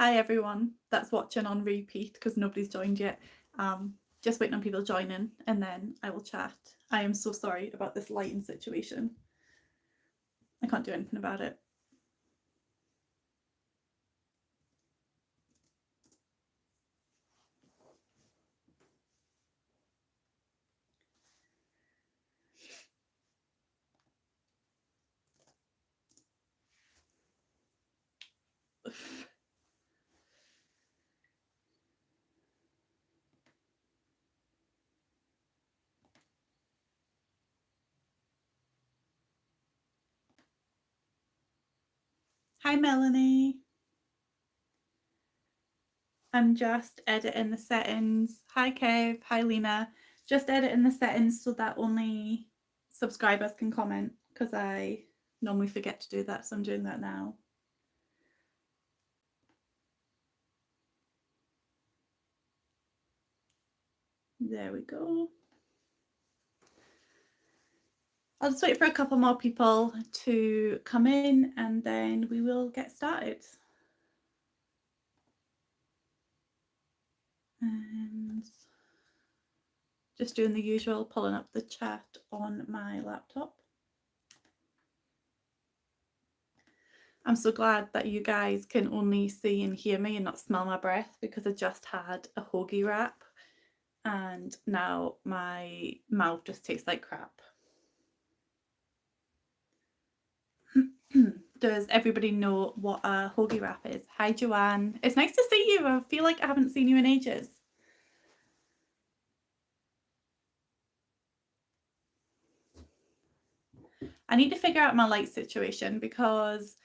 Hi everyone that's watching on repeat because nobody's joined yet. Just waiting on people joining and then I will chat. I am so sorry about this lighting situation. I can't do anything about it. Hi Melanie. I'm just editing the settings. Hi Kev. Hi Lena. Just editing the settings so that only subscribers can comment because I normally forget to do that, so I'm doing that now. There we go. I'll just wait for a couple more people to come in and then we will get started. And just doing the usual, pulling up the chat on my laptop. I'm so glad that you guys can only see and hear me and not smell my breath because I just had a hoagie wrap and now my mouth just tastes like crap. Does everybody know what a hoagie wrap is? Hi Joanne. It's nice to see you. I feel like I haven't seen you in ages. I need to figure out my light situation because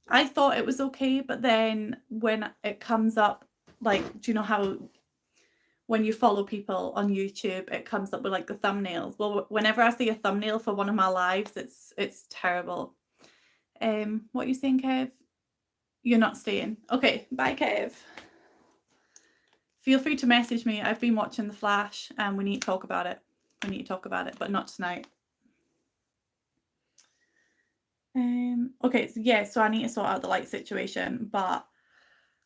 I thought it was okay, but then when it comes up, like, do you know how when you follow people on YouTube, it comes up with like the thumbnails? Well, whenever I see a thumbnail for one of my lives, it's terrible. What are you saying, Kev? You're not staying. Okay, bye, Kev. Feel free to message me. I've been watching The Flash and we need to talk about it. We need to talk about it, but not tonight. Okay, so yeah, so I need to sort out the light situation, but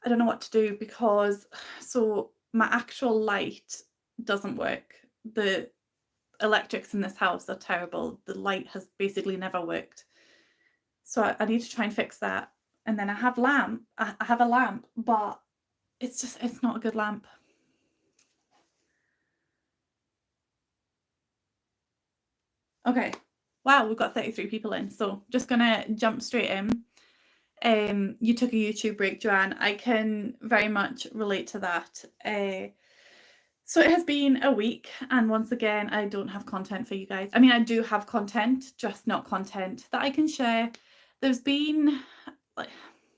I don't know what to do because so my actual light doesn't work. The electrics in this house are terrible. The light has basically never worked. So I need to try and fix that. And then I have a lamp, but it's not a good lamp. Okay. Wow, we've got 33 people in. So just gonna jump straight in. You took a YouTube break, Joanne. I can very much relate to that. So it has been a week, and once again, I don't have content for you guys. I mean, I do have content, just not content that I can share. There's been like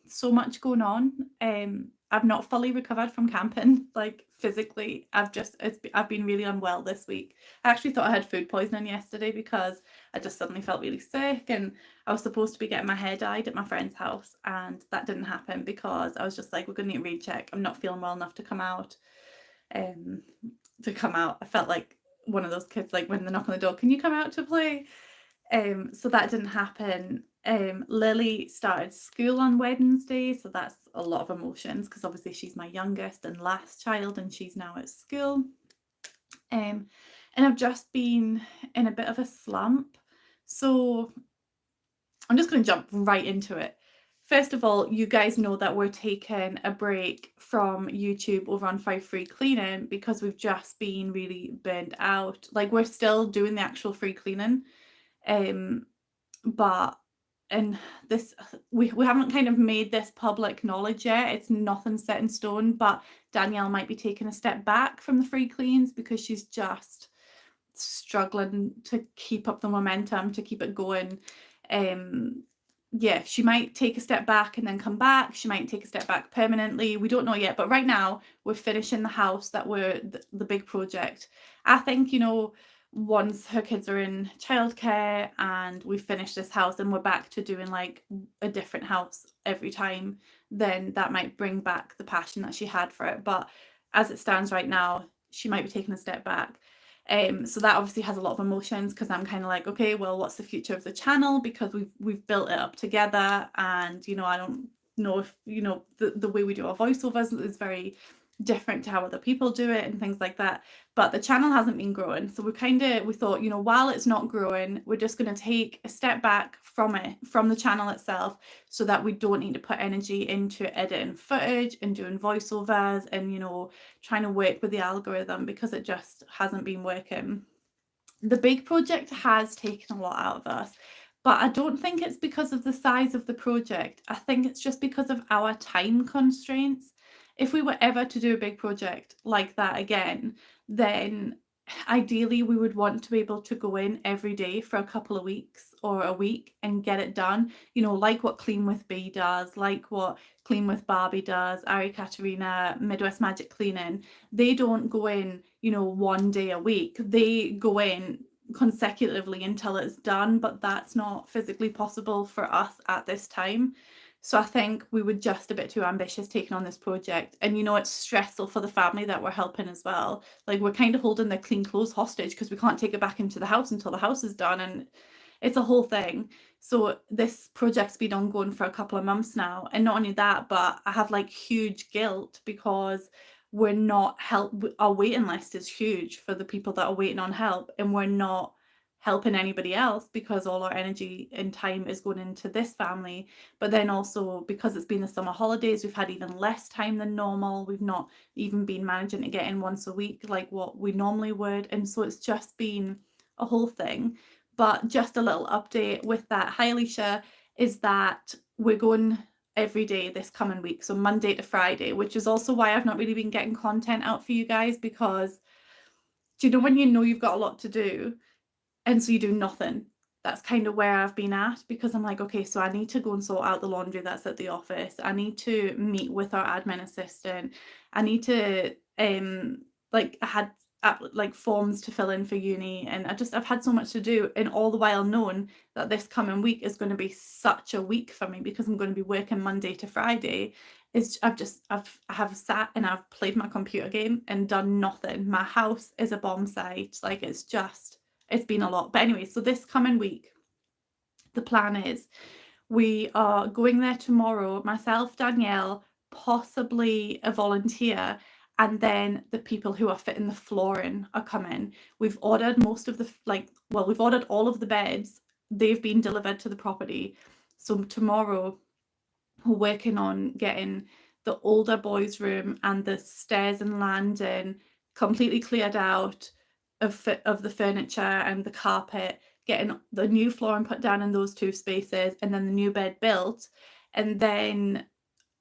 so much going on. I've not fully recovered from camping, like physically. I've been really unwell this week. I actually thought I had food poisoning yesterday because I just suddenly felt really sick, and I was supposed to be getting my hair dyed at my friend's house, and that didn't happen because I was just like, we're going to need a recheck. I'm not feeling well enough to come out. I felt like one of those kids, like when they knock on the door, can you come out to play? So that didn't happen. Lily started school on Wednesday, so that's a lot of emotions because obviously she's my youngest and last child and she's now at school. And I've just been in a bit of a slump, so I'm just going to jump right into it. First of all, you guys know that we're taking a break from YouTube over on 5 Free Cleaning because we've just been really burnt out. Like, we're still doing the actual free cleaning, but and this we haven't kind of made this public knowledge yet. It's nothing set in stone, but Danielle might be taking a step back from the free cleans because she's just struggling to keep up the momentum, to keep it going. Yeah, she might take a step back and then come back. She might take a step back permanently. We don't know yet, but right now we're finishing the house that we're the big project. I think, you know, once her kids are in childcare and we finish this house and we're back to doing like a different house every time, then that might bring back the passion that she had for it. But as it stands right now, she might be taking a step back. So that obviously has a lot of emotions because I'm kind of like, okay, well, what's the future of the channel? Because we've built it up together, and you know, I don't know if, you know, the way we do our voiceovers is very different to how other people do it and things like that. But the channel hasn't been growing. So we thought, you know, while it's not growing, we're just going to take a step back from it, from the channel itself, so that we don't need to put energy into editing footage and doing voiceovers and, you know, trying to work with the algorithm, because it just hasn't been working. The big project has taken a lot out of us, but I don't think it's because of the size of the project. I think it's just because of our time constraints. If we were ever to do a big project like that again, then ideally we would want to be able to go in every day for a couple of weeks or a week and get it done, you know, like what Clean with B does, like what Clean with Barbie does, Ari Katerina, Midwest Magic Cleaning. They don't go in, you know, one day a week. They go in consecutively until it's done, but that's not physically possible for us at this time. So I think we were just a bit too ambitious taking on this project. And, you know, it's stressful for the family that we're helping as well. Like, we're kind of holding their clean clothes hostage because we can't take it back into the house until the house is done. And it's a whole thing. So this project's been ongoing for a couple of months now. And not only that, but I have like huge guilt because we're not our waiting list is huge for the people that are waiting on help, and we're not helping anybody else because all our energy and time is going into this family. But then also, because it's been the summer holidays, we've had even less time than normal. We've not even been managing to get in once a week like what we normally would, and so it's just been a whole thing. But just a little update with that, hi Alicia, is that we're going every day this coming week, so Monday to Friday, which is also why I've not really been getting content out for you guys, because do you know when you know you've got a lot to do and so you do nothing? That's kind of where I've been at, because I'm like, okay, so I need to go and sort out the laundry that's at the office. I need to meet with our admin assistant. I need to like, I had like forms to fill in for uni, and I've had so much to do, and all the while knowing that this coming week is going to be such a week for me because I'm going to be working Monday to Friday. I have sat and I've played my computer game and done nothing. My house is a bomb site. Like, it's been a lot. But anyway, so this coming week, the plan is we are going there tomorrow, myself, Danielle, possibly a volunteer, and then the people who are fitting the flooring are coming. We've ordered we've ordered all of the beds. They've been delivered to the property. So tomorrow we're working on getting the older boys' room and the stairs and landing completely cleared out of the furniture and the carpet, getting the new flooring put down in those two spaces, and then the new bed built. And then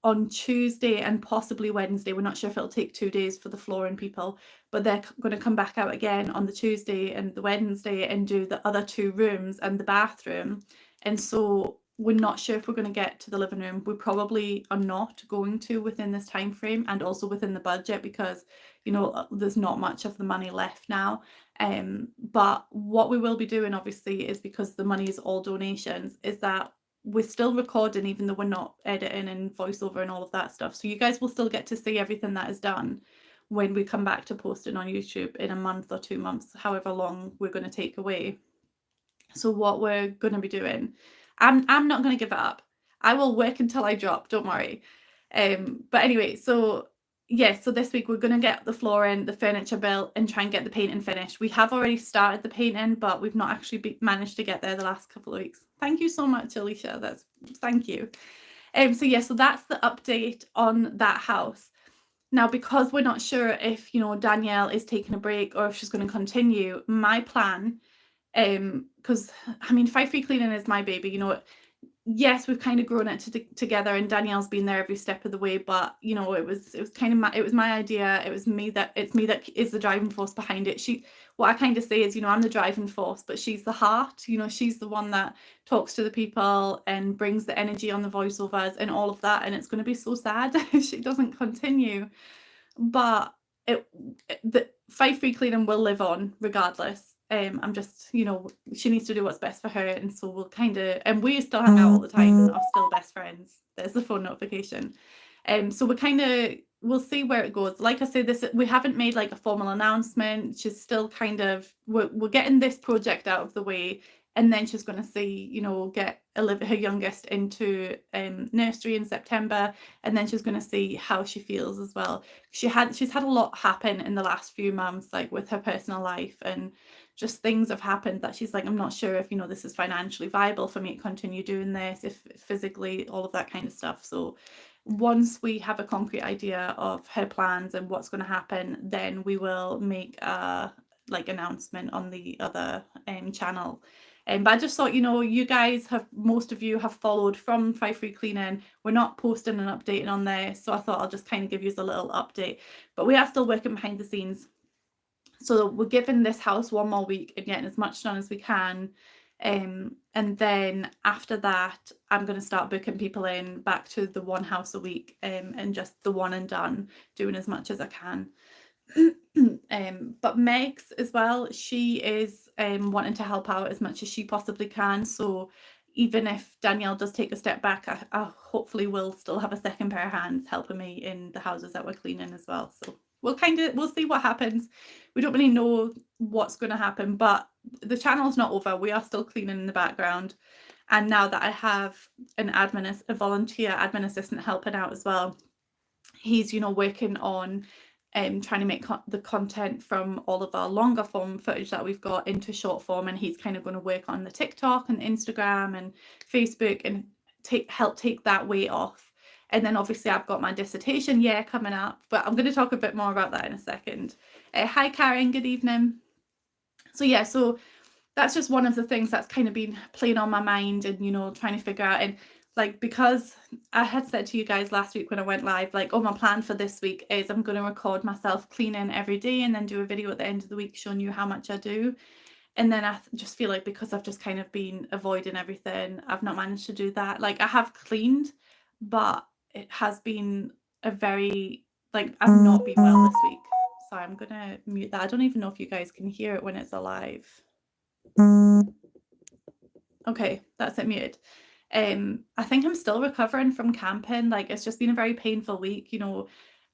on Tuesday and possibly Wednesday, we're not sure if it'll take 2 days for the flooring people, but they're going to come back out again on the Tuesday and the Wednesday and do the other two rooms and the bathroom. And so we're not sure if we're going to get to the living room. We probably are not going to within this time frame, and also within the budget, because, you know, there's not much of the money left now. But what we will be doing, obviously, is, because the money is all donations, is that we're still recording even though we're not editing and voiceover and all of that stuff. So you guys will still get to see everything that is done when we come back to posting on YouTube in a month or 2 months, however long we're going to take away. So what we're going to be doing, I'm not going to give it up. I will work until I drop, don't worry. But anyway, so yeah, so this week we're going to get the flooring, the furniture built, and try and get the painting finished. We have already started the painting, but we've not actually managed to get there the last couple of weeks. Thank you so much, Alicia. Thank you. So yeah, so that's the update on that house. Now, because we're not sure if, you know, Danielle is taking a break or if she's going to continue, my plan, because I mean, Five Free Cleaning is my baby, you know. Yes, we've kind of grown it together, and Danielle's been there every step of the way, but you know, it was kind of it was my idea. It's me that is the driving force behind it. What I kind of say is, you know, I'm the driving force, but she's the heart. You know, she's the one that talks to the people and brings the energy on the voiceovers and all of that. And it's going to be so sad if she doesn't continue. But the Five Free Cleaning will live on regardless. I'm just, you know, she needs to do what's best for her, and so we'll kind of, and we still hang out all the time and are still best friends. There's the phone notification. So we'll see where it goes. Like I say, we haven't made like a formal announcement. She's still kind of, we're getting this project out of the way, and then she's going to see, you know, get Olivia, her youngest, into nursery in September, and then she's going to see how she feels as well. She's had a lot happen in the last few months, like with her personal life, and just things have happened that she's like, I'm not sure if, you know, this is financially viable for me to continue doing this, if physically, all of that kind of stuff. So once we have a concrete idea of her plans and what's going to happen, then we will make a announcement on the other channel. But I just thought, you know, you guys have, most of you have followed from 5 Free Cleaning. We're not posting and updating on there, so I thought I'll just kind of give you a little update. But we are still working behind the scenes. So we're giving this house one more week and getting as much done as we can. And then after that, I'm going to start booking people in back to the one house a week, and just the one and done, doing as much as I can. But Meg's as well, she is wanting to help out as much as she possibly can. So even if Danielle does take a step back, I hopefully will still have a second pair of hands helping me in the houses that we're cleaning as well. So we'll see what happens. We don't really know what's going to happen, but the channel's not over. We are still cleaning in the background. And now that I have a volunteer admin assistant helping out as well, he's, you know, working on trying to make the content from all of our longer form footage that we've got into short form, and he's kind of going to work on the TikTok and Instagram and Facebook and help take that weight off. And then obviously I've got my dissertation year coming up, but I'm going to talk a bit more about that in a second. Hi Karen, good evening. So yeah, so that's just one of the things that's kind of been playing on my mind, and, you know, trying to figure out. And like, because I had said to you guys last week when I went live, like, oh, my plan for this week is I'm going to record myself cleaning every day and then do a video at the end of the week showing you how much I do. And then I just feel like, because I've just kind of been avoiding everything, I've not managed to do that. Like, I have cleaned, but it has been a very, like, I've not been well this week. So I'm going to mute that. I don't even know if you guys can hear it when it's alive. Okay, that's it muted. I think I'm still recovering from camping. Like, it's just been a very painful week. You know,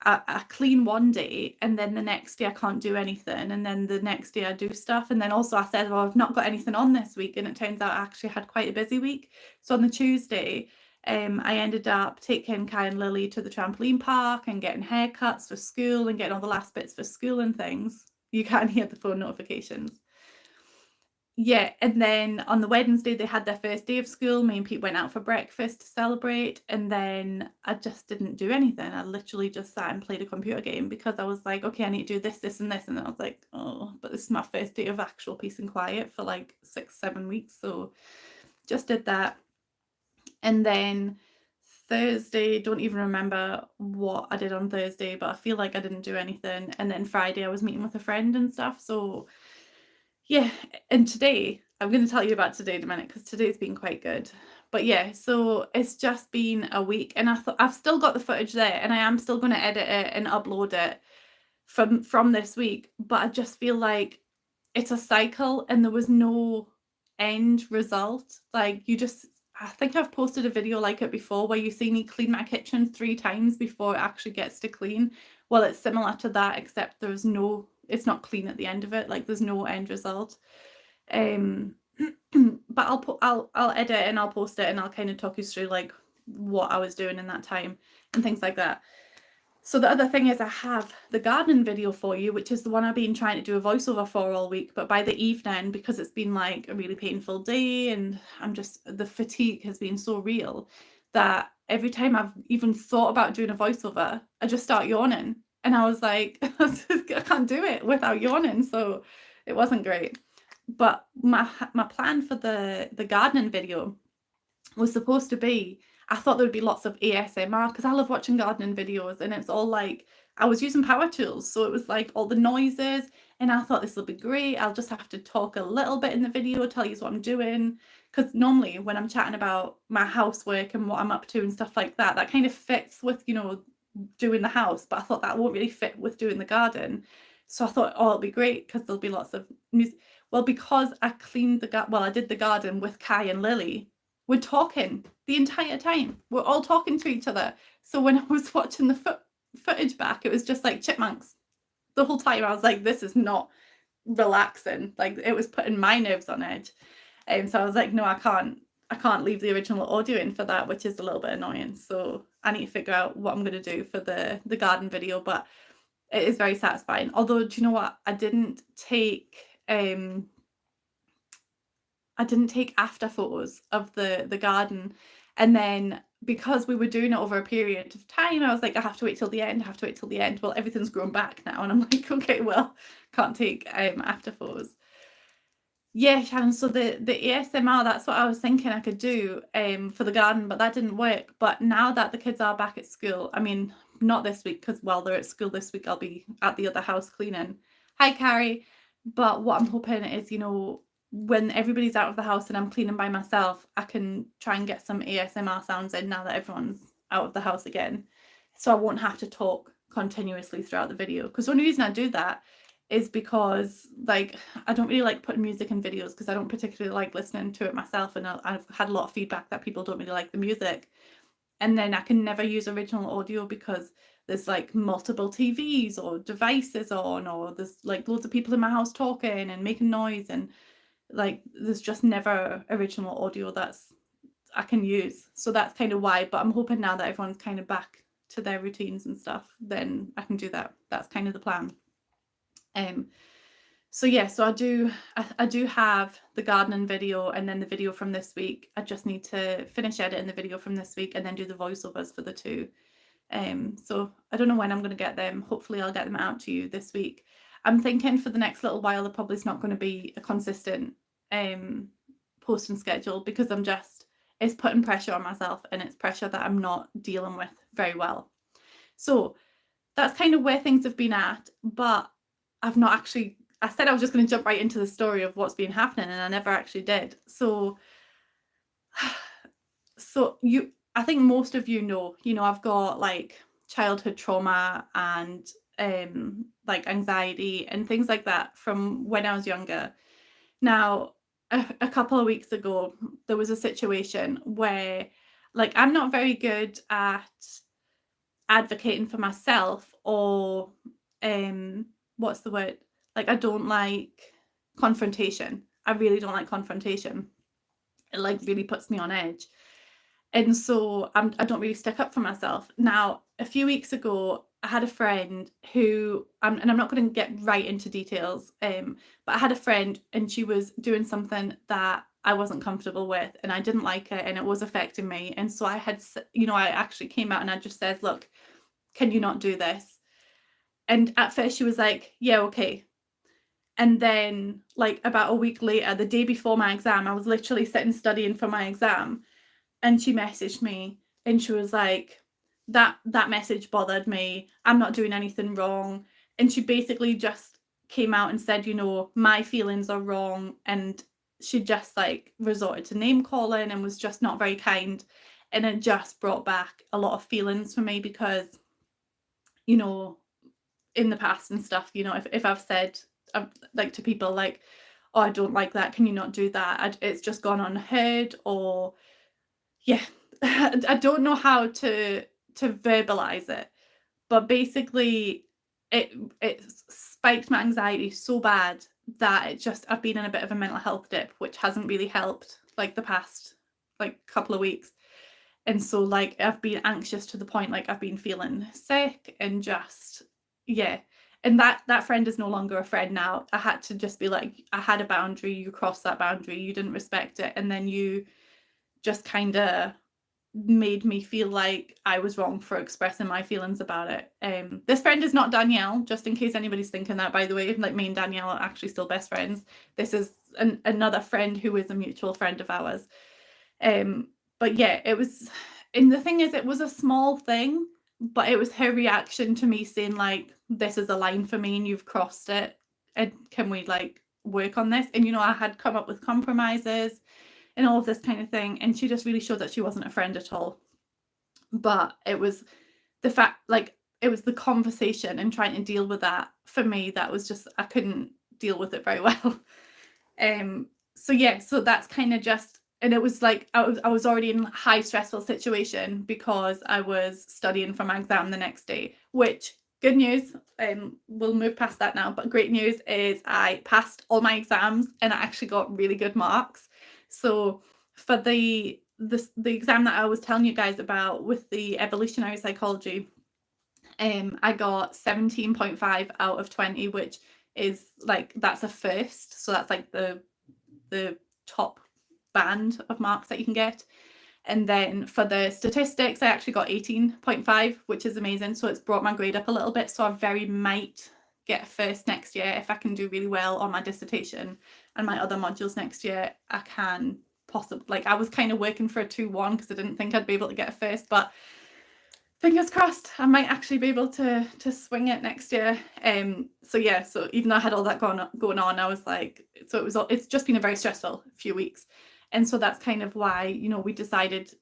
I clean one day and then the next day I can't do anything, and then the next day I do stuff. And then also I said, well, I've not got anything on this week, and it turns out I actually had quite a busy week. So on the Tuesday, I ended up taking Kai and Lily to the trampoline park and getting haircuts for school and getting all the last bits for school and things. You can't hear the phone notifications. Yeah, and then on the Wednesday they had their first day of school. Me and Pete went out for breakfast to celebrate, and then I just didn't do anything. I literally just sat and played a computer game, because I was like, okay, I need to do this, this and this, and then I was like, oh, but this is my first day of actual peace and quiet for like 6-7 weeks, so just did that. And then Thursday, don't even remember what I did on Thursday, but I feel like I didn't do anything. And then Friday I was meeting with a friend and stuff, so yeah. And today, I'm going to tell you about today in a minute, because today's been quite good. But yeah, so it's just been a week, and I thought I've still got the footage there, and I am still going to edit it and upload it from this week. But I just feel like it's a cycle and there was no end result. Like, I think I've posted a video like it before, where you see me clean my kitchen 3 times before it actually gets to clean. Well, it's similar to that, except it's not clean at the end of it. Like, there's no end result. But I'll edit and I'll post it, and I'll kind of talk you through like what I was doing in that time and things like that. So the other thing is, I have the gardening video for you, which is the one I've been trying to do a voiceover for all week. But by the evening, because it's been like a really painful day and the fatigue has been so real, that every time I've even thought about doing a voiceover, I just start yawning. And I was like, I can't do it without yawning. So it wasn't great. But my plan for the gardening video was supposed to be, I thought there would be lots of ASMR, because I love watching gardening videos, and it's all like, I was using power tools, so it was like all the noises, and I thought this will be great. I'll just have to talk a little bit in the video, tell you what I'm doing, because normally when I'm chatting about my housework and what I'm up to and stuff like that, that kind of fits with, you know, doing the house, but I thought that won't really fit with doing the garden. So I thought, oh, it'll be great because there'll be lots of music. Well, because I did the garden with Kai and Lily, we're talking the entire time. We're all talking to each other. So when I was watching the footage back, it was just like chipmunks. The whole time I was like, this is not relaxing. Like, it was putting my nerves on edge. So I was like, no, I can't leave the original audio in for that, which is a little bit annoying. So I need to figure out what I'm going to do for the garden video, but it is very satisfying. Although, do you know what? I didn't take after photos of the garden, and then because we were doing it over a period of time, I was like, I have to wait till the end. Well, everything's grown back now, and I'm like, okay, well, can't take after photos. Yeah, Shannon, so the ASMR, that's what I was thinking I could do for the garden, but that didn't work. But now that the kids are back at school, I mean, not this week, because while they're at school this week, I'll be at the other house cleaning. Hi, Carrie. But what I'm hoping is, when everybody's out of the house and I'm cleaning by myself, I can try and get some ASMR sounds in now that everyone's out of the house again. So I won't have to talk continuously throughout the video. Because the only reason I do that is because, like, I don't really like putting music in videos because I don't particularly like listening to it myself, and I've had a lot of feedback that people don't really like the music. And then I can never use original audio because there's like multiple TVs or devices on, or there's like loads of people in my house talking and making noise, and like there's just never original audio that's I can use. So that's kind of why. But I'm hoping now that everyone's kind of back to their routines and stuff, then I can do that. That's kind of the plan. So yeah, so I do have the gardening video and then the video from this week. I just need to finish editing the video from this week and then do the voiceovers for the two. So I don't know when I'm going to get them. Hopefully I'll get them out to you this week. I'm thinking for the next little while there probably is not going to be a consistent posting schedule, because it's putting pressure on myself, and it's pressure that I'm not dealing with very well. So that's kind of where things have been at, but I've not actually, I said I was just going to jump right into the story of what's been happening, and I never actually did. So I think most of you know, I've got like childhood trauma and like anxiety and things like that from when I was younger. Now, a couple of weeks ago, there was a situation where, like, I'm not very good at advocating for myself, or what's the word? Like, I don't like confrontation. I really don't like confrontation. It like really puts me on edge. And so I don't really stick up for myself. Now, a few weeks ago, I had a friend who, and I'm not going to get right into details, but I had a friend and she was doing something that I wasn't comfortable with, and I didn't like it, and it was affecting me. And so I had, I actually came out and I just said, look, can you not do this? And at first she was like, yeah, okay. And then like about a week later, the day before my exam, I was literally sitting studying for my exam, and she messaged me and she was like, that message bothered me. I'm not doing anything wrong. And she basically just came out and said, my feelings are wrong. And she just like resorted to name calling and was just not very kind. And it just brought back a lot of feelings for me, because, in the past and stuff, if I've said like to people like, oh, I don't like that, can you not do that? It's just gone unheard, or yeah, I don't know how to verbalize it, but basically it spiked my anxiety so bad that I've been in a bit of a mental health dip, which hasn't really helped like the past like couple of weeks. And so like I've been anxious to the point like I've been feeling sick, and just and that friend is no longer a friend now. I had to just be like, I had a boundary, you crossed that boundary, you didn't respect it, and then you just kind of made me feel like I was wrong for expressing my feelings about it. This friend is not Danielle, just in case anybody's thinking that, by the way. Like, me and Danielle are actually still best friends. This is another friend who is a mutual friend of ours. But yeah, it was, and the thing is, it was a small thing, but it was her reaction to me saying like, this is a line for me and you've crossed it, and can we like work on this? And I had come up with compromises and all of this kind of thing, and she just really showed that she wasn't a friend at all. But it was the fact, like, it was the conversation and trying to deal with that for me, that was just, I couldn't deal with it very well. So that's kind of just, and it was like I was already in a high stressful situation because I was studying for my exam the next day, which, good news, we'll move past that now, but great news is I passed all my exams and I actually got really good marks. So for the exam that I was telling you guys about with the evolutionary psychology, I got 17.5 out of 20, which is like, that's a first. So that's like the top band of marks that you can get. And then for the statistics, I actually got 18.5, which is amazing. So it's brought my grade up a little bit. So I very might get a first next year if I can do really well on my dissertation and my other modules next year. I can possibly, like, I was kind of working for a 2-1 because I didn't think I'd be able to get a first, but fingers crossed, I might actually be able to swing it next year. So yeah, so even though I had all that going on, I was like, so it's just been a very stressful few weeks. And so that's kind of why, you know, we decided,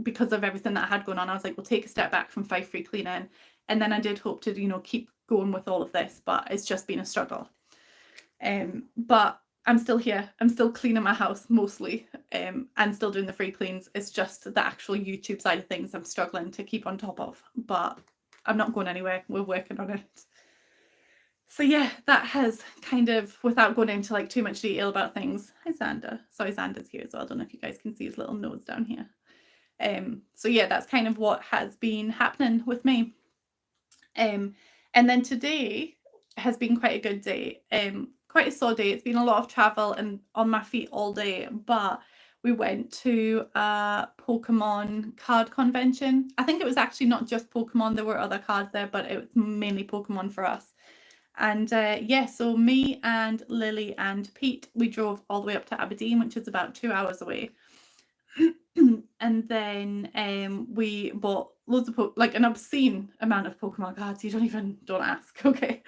because of everything that I had going on, I was like, we'll take a step back from 5 free cleaning. And then I did hope to, you know, keep going with all of this, but it's just been a struggle. But I'm still here. I'm still cleaning my house mostly, and still doing the free cleans. It's just the actual YouTube side of things I'm struggling to keep on top of, but I'm not going anywhere. We're working on it. So yeah, that has kind of, without going into like too much detail about things. Hi Xander. Sorry, Xander's here as well. I don't know if you guys can see his little nose down here. So yeah, that's kind of what has been happening with me. And then today has been quite a good day. Quite a sore day. It's been a lot of travel and on my feet all day, but we went to a Pokemon card convention. I think it was actually not just Pokemon, there were other cards there, but it was mainly Pokemon for us. And yeah, so me and Lily and Pete, we drove all the way up to Aberdeen, which is about 2 hours away. And then we bought loads of like an obscene amount of Pokemon cards. Don't ask. Okay.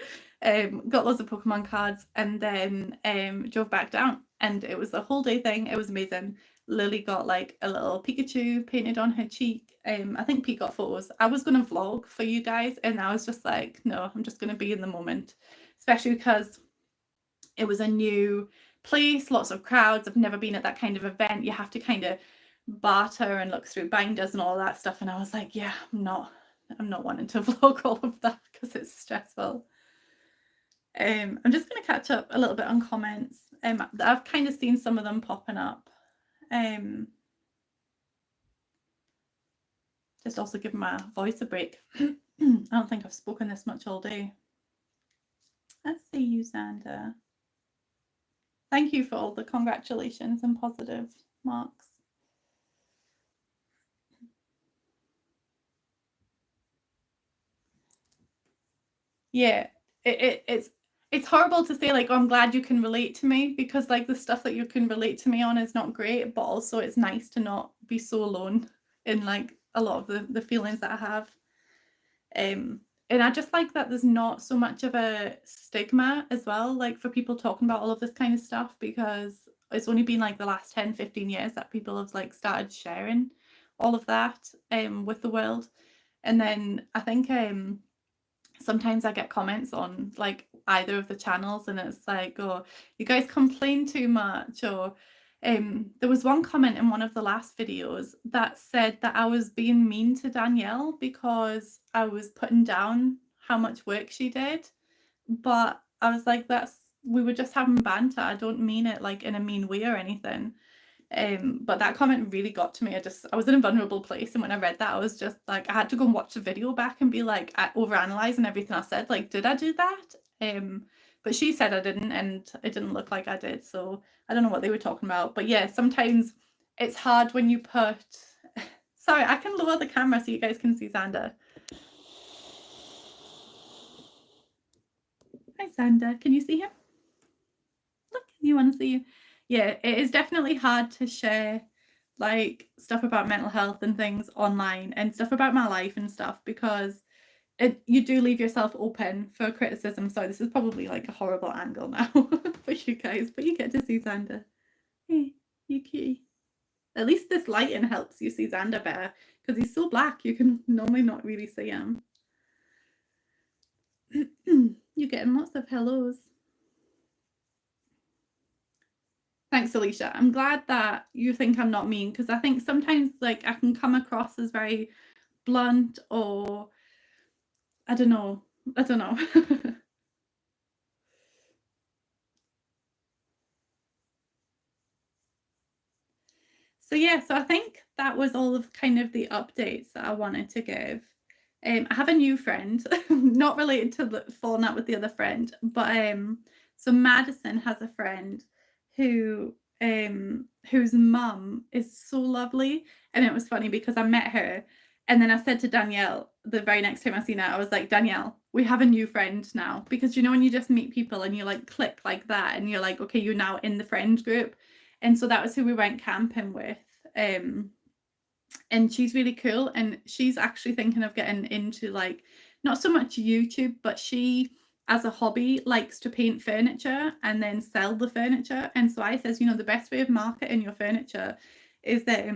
Got loads of Pokemon cards and then drove back down, and it was a whole day thing. It was amazing. Lily got like a little Pikachu painted on her cheek. I think Pete got photos. I was going to vlog for you guys, and I was just like, no, I'm just going to be in the moment, especially because it was a new place, lots of crowds. I've never been at that kind of event. You have to kind of barter and look through binders and all that stuff, and I was like, yeah, I'm not wanting to vlog all of that because it's stressful. I'm just going to catch up a little bit on comments. I've kind of seen some of them popping up. Just also giving my voice a break. I don't think I've spoken this much all day. Let's see you, Xander. Thank you for all the congratulations and positive marks. Yeah, it's horrible to say like, oh, I'm glad you can relate to me, because like the stuff that you can relate to me on is not great, but also it's nice to not be so alone in like a lot of the feelings that I have. And I just like that there's not so much of a stigma as well, like for people talking about all of this kind of stuff, because it's only been like the last 10-15 years that people have like started sharing all of that with the world. And then I think sometimes I get comments on like either of the channels, and it's like, oh, you guys complain too much, or there was one comment in one of the last videos that said that I was being mean to Danielle because I was putting down how much work she did. But I was like, we were just having banter. I don't mean it like in a mean way or anything. But that comment really got to me. I was in a vulnerable place, and when I read that, I was just like, I had to go and watch the video back and be like, overanalyzing everything I said. Like, did I do that? But she said I didn't, and it didn't look like I did. So I don't know what they were talking about. But yeah, sometimes it's hard when you put. Sorry, I can lower the camera so you guys can see Xander. Hi, Xander. Can you see him? Look, you want to see you. Yeah, it is definitely hard to share like stuff about mental health and things online and stuff about my life and stuff, because you do leave yourself open for criticism. So this is probably like a horrible angle now for you guys, but you get to see Xander. Hey, you cutie. At least this lighting helps you see Xander better, because he's so black you can normally not really see him. You're getting lots of hellos. Thanks, Alicia. I'm glad that you think I'm not mean, because I think sometimes like I can come across as very blunt, or I don't know. So yeah, so I think that was all of kind of the updates that I wanted to give. I have a new friend, not related to the falling out with the other friend, but so Madison has a friend who whose mum is so lovely. And it was funny because I met her and then I said to Danielle the very next time I seen her, I was like, Danielle, we have a new friend now. Because you know when you just meet people and you like click like that and you're like, okay, you're now in the friend group. And so that was who we went camping with. And she's really cool, and she's actually thinking of getting into like not so much YouTube, but she as a hobby likes to paint furniture and then sell the furniture. And so I says, you know, the best way of marketing your furniture is that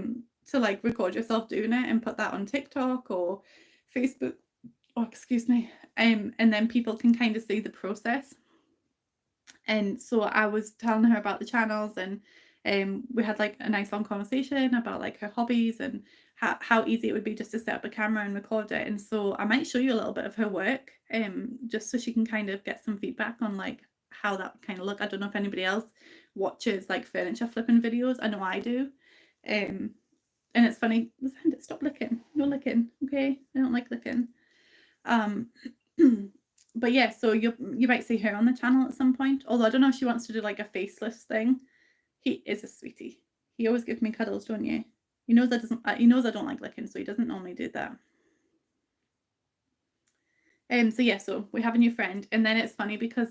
to like record yourself doing it and put that on TikTok or Facebook, or excuse me, and then people can kind of see the process. And so I was telling her about the channels, and we had like a nice long conversation about like her hobbies and how easy it would be just to set up a camera and record it. And so I might show you a little bit of her work, just so she can kind of get some feedback on like how that would kind of look. I don't know if anybody else watches like furniture flipping videos. I know I do. And it's funny, stop licking. No licking, okay? I don't like licking. But yeah, so you might see her on the channel at some point. Although I don't know if she wants to do like a faceless thing. He is a sweetie. He always gives me cuddles, don't you? He knows I don't like licking, so he doesn't normally do that. So yeah, so we have a new friend, and then it's funny because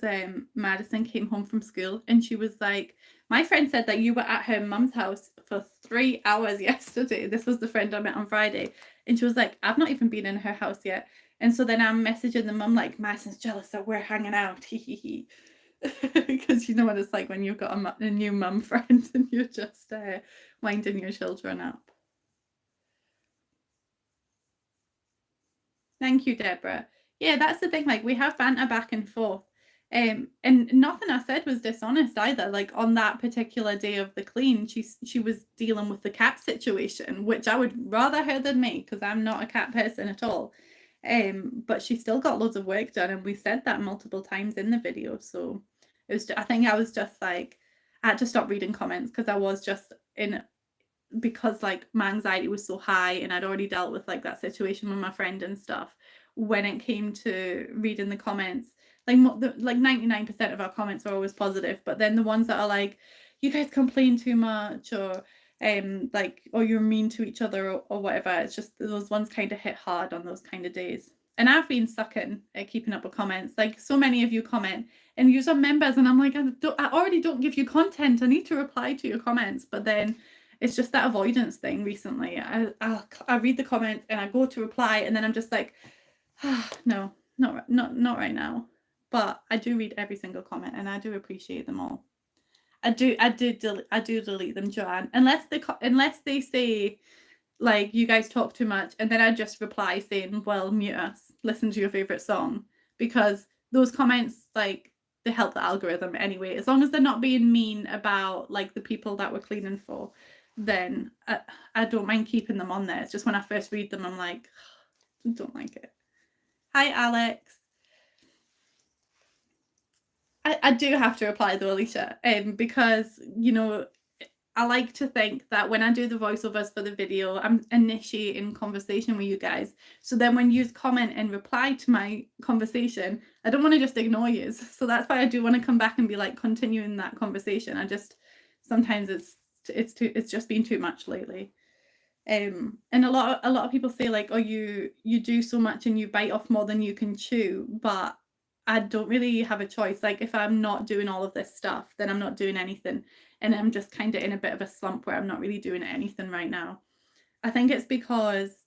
Madison came home from school and she was like, my friend said that you were at her mum's house for 3 hours yesterday. This was the friend I met on Friday, and she was like, I've not even been in her house yet. And so then I'm messaging the mum like, Madison's jealous that we're hanging out, because you know what it's like when you've got a new mum friend and you're just winding your children up. Thank you, Deborah. Yeah, that's the thing. Like, we have banter back and forth. And nothing I said was dishonest either. Like on that particular day of the clean, she was dealing with the cat situation, which I would rather her than me because I'm not a cat person at all. But she still got loads of work done, and we said that multiple times in the video. So it was. I think I was just like, I had to stop reading comments because I was just in, because like my anxiety was so high and I'd already dealt with like that situation with my friend and stuff. When it came to reading the comments, like 99% of our comments are always positive, but then the ones that are like, you guys complain too much, or like, or you're mean to each other, or whatever, it's just those ones kind of hit hard on those kind of days. And I've been sucking at keeping up with comments. Like so many of you comment and you're members, and I'm like, I already don't give you content. I need to reply to your comments, but then it's just that avoidance thing recently. I read the comments and I go to reply, and then I'm just like, no, not right now. But I do read every single comment, and I do appreciate them all. I do delete them, Joanne, unless they say like, you guys talk too much, and then I just reply saying, well, mute us, listen to your favorite song, because those comments, like, they help the algorithm anyway. As long as they're not being mean about like the people that we're cleaning for, then I don't mind keeping them on there. It's just when I first read them, I'm like, I don't like it. Hi, Alex. I do have to reply though, Alicia, because, you know, I like to think that when I do the voiceovers for the video, I'm initiating conversation with you guys. So then when you comment and reply to my conversation, I don't want to just ignore you. So that's why I do want to come back and be like continuing that conversation. I just, sometimes it's just been too much lately. And a lot of people say like, oh, you do so much and you bite off more than you can chew, but I don't really have a choice. Like if I'm not doing all of this stuff, then I'm not doing anything, and I'm just kind of in a bit of a slump where I'm not really doing anything right now. I think it's because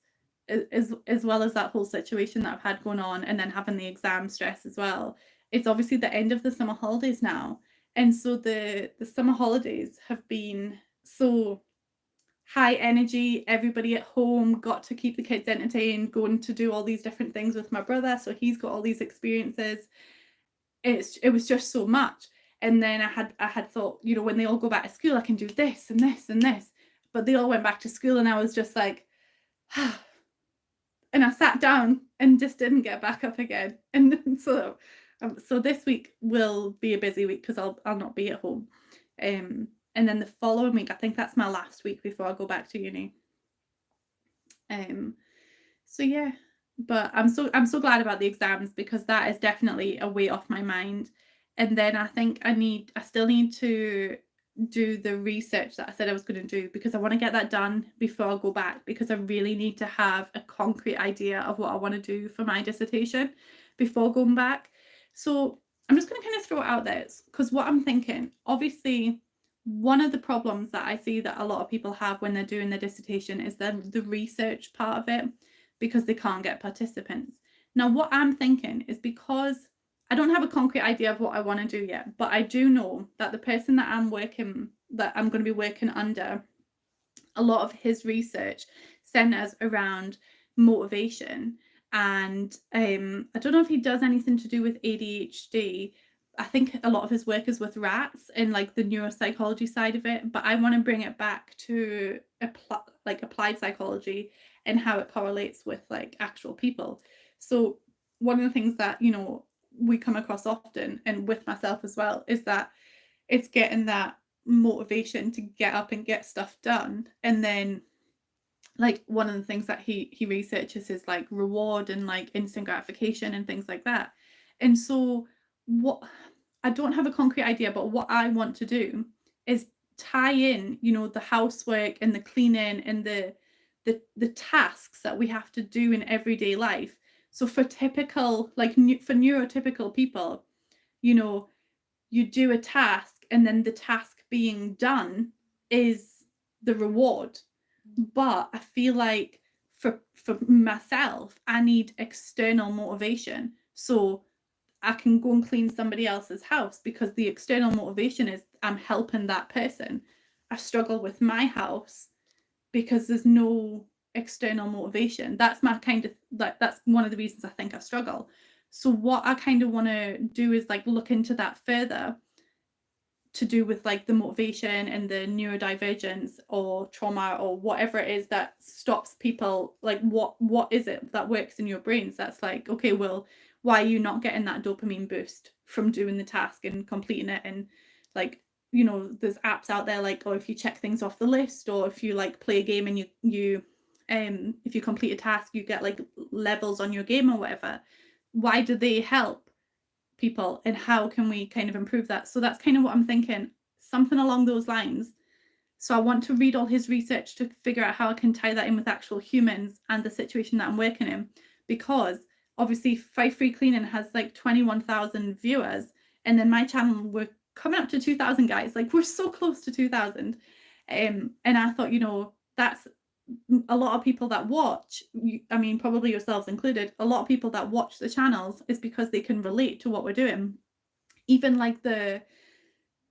as well as that whole situation that I've had going on, and then having the exam stress as well, it's obviously the end of the summer holidays now, and so the summer holidays have been so high energy, everybody at home, got to keep the kids entertained, going to do all these different things with my brother, so he's got all these experiences. It was just so much. And then I had thought, you know, when they all go back to school, I can do this and this and this, but they all went back to school, and I was just like, and I sat down and just didn't get back up again. And so this week will be a busy week because I'll not be at home. And then the following week, I think that's my last week before I go back to uni. So yeah, but I'm so glad about the exams, because that is definitely a weight off my mind. And then I think I still need to do the research that I said I was going to do, because I want to get that done before I go back, because I really need to have a concrete idea of what I want to do for my dissertation before going back. So I'm just going to kind of throw it out there, because what I'm thinking, obviously, one of the problems that I see that a lot of people have when they're doing their dissertation is the research part of it, because they can't get participants. Now, what I'm thinking is, because I don't have a concrete idea of what I want to do yet, but I do know that the person that I'm going to be working under, a lot of his research centers around motivation. And I don't know if he does anything to do with ADHD. I think a lot of his work is with rats and like the neuropsychology side of it, but I want to bring it back to applied psychology and how it correlates with like actual people. So one of the things that, we come across often, and with myself as well, is that it's getting that motivation to get up and get stuff done. And then like one of the things that he researches is like reward and like instant gratification and things like that. And so what I don't have a concrete idea, but what I want to do is tie in, the housework and the cleaning and the tasks that we have to do in everyday life. So for typical, like for neurotypical people, you do a task, and then the task being done is the reward. But I feel like for myself, I need external motivation. So I can go and clean somebody else's house because the external motivation is I'm helping that person. I struggle with my house because there's no external motivation. That's my kind of that's one of the reasons I think I struggle. So what I kind of want to do is like look into that further, to do with like the motivation and the neurodivergence or trauma or whatever it is that stops people. Like what is it that works in your brains that's like, okay, well, why are you not getting that dopamine boost from doing the task and completing it? And like, there's apps out there like, or if you check things off the list, or if you like play a game and you if you complete a task, you get like levels on your game or whatever. Why do they help people, and how can we kind of improve that? So that's kind of what I'm thinking, something along those lines. So I want to read all his research to figure out how I can tie that in with actual humans and the situation that I'm working in, because obviously Five Free Cleaning has like 21,000 viewers, and then my channel, we're coming up to 2,000, guys. Like we're so close to 2,000. And I thought, that's a lot of people that watch, I mean, probably yourselves included, a lot of people that watch the channels is because they can relate to what we're doing. Even like the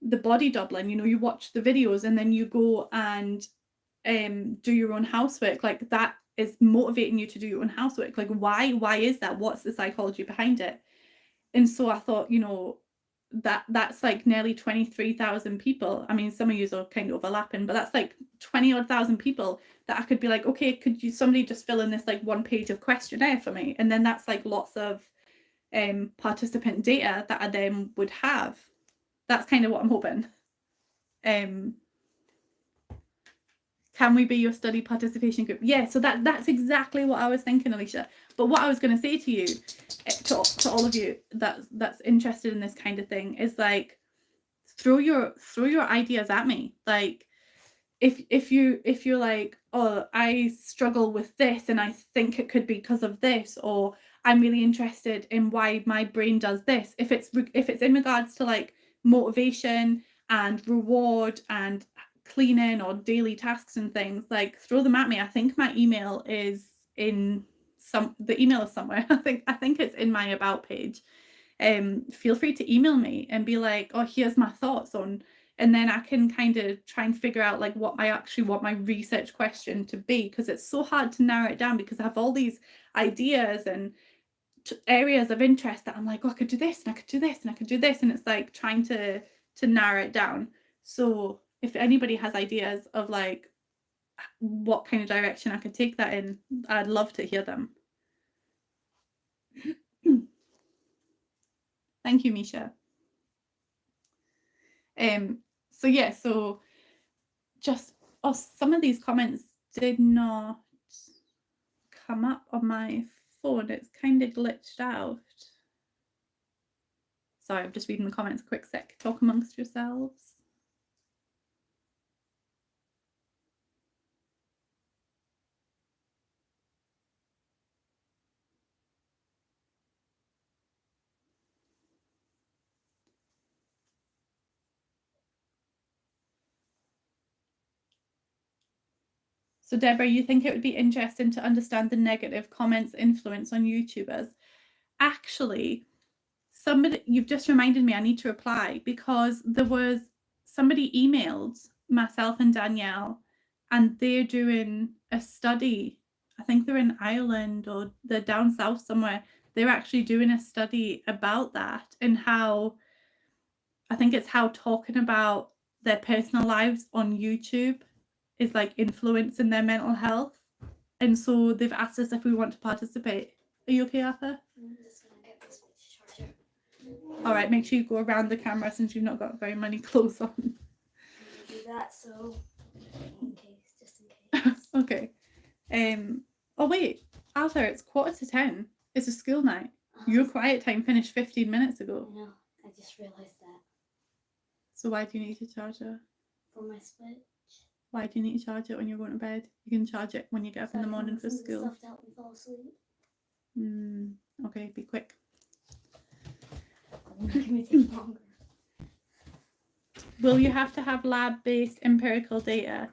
body doubling, you watch the videos and then you go and do your own housework. Like that is motivating you to do your own housework. Like why is that? What's the psychology behind it? And so I thought, that's like nearly 23,000 people. I mean, some of you are kind of overlapping, but that's like 20 odd thousand people that I could be like, okay, could somebody just fill in this like one page of questionnaire for me? And then that's like lots of participant data that I then would have. That's kind of what I'm hoping. Can we be your study participation group? Yeah, so that's exactly what I was thinking, Alicia. But what I was going to say to you, to all of you that's interested in this kind of thing, is like throw your ideas at me. Like if you're like, oh, I struggle with this and I think it could be because of this, or I'm really interested in why my brain does this. If it's in regards to like motivation and reward and cleaning or daily tasks and things, like throw them at me. I think my email is in the email is somewhere. I think it's in my about page. Feel free to email me and be like, oh, here's my thoughts on, and then I can kind of try and figure out like what I actually want my research question to be, because it's so hard to narrow it down, because I have all these ideas and areas of interest that I'm like, oh, I could do this and I could do this and I could do this, and it's like trying to narrow it down. So if anybody has ideas of like what kind of direction I could take that in, I'd love to hear them. Thank you, Misha. So yeah, so just, oh, some of these comments did not come up on my phone. It's kind of glitched out. Sorry, I'm just reading the comments. Quick sec. Talk amongst yourselves. So Deborah, you think it would be interesting to understand the negative comments influence on YouTubers? Actually, somebody, you've just reminded me I need to reply, because there was somebody emailed myself and Danielle, and they're doing a study. I think they're in Ireland or they're down south somewhere. They're actually doing a study about that, and how, I think it's how talking about their personal lives on YouTube is like influencing their mental health. And so they've asked us if we want to participate. Are you okay, Arthur? I'm just gonna get this charger. All right, make sure you go around the camera since you've not got very many clothes on. I'm gonna do that, so just in case. Okay. Oh wait, Arthur, it's 9:45. It's a school night. Your quiet time finished 15 minutes ago. I know. I just realised that. So why do you need to charge it? For my Switch. Why do you need to charge it when you're going to bed? You can charge it when you get up in the morning for school. Stuff to help me fall asleep. Okay, be quick. It may take longer. Will you have to have lab-based empirical data?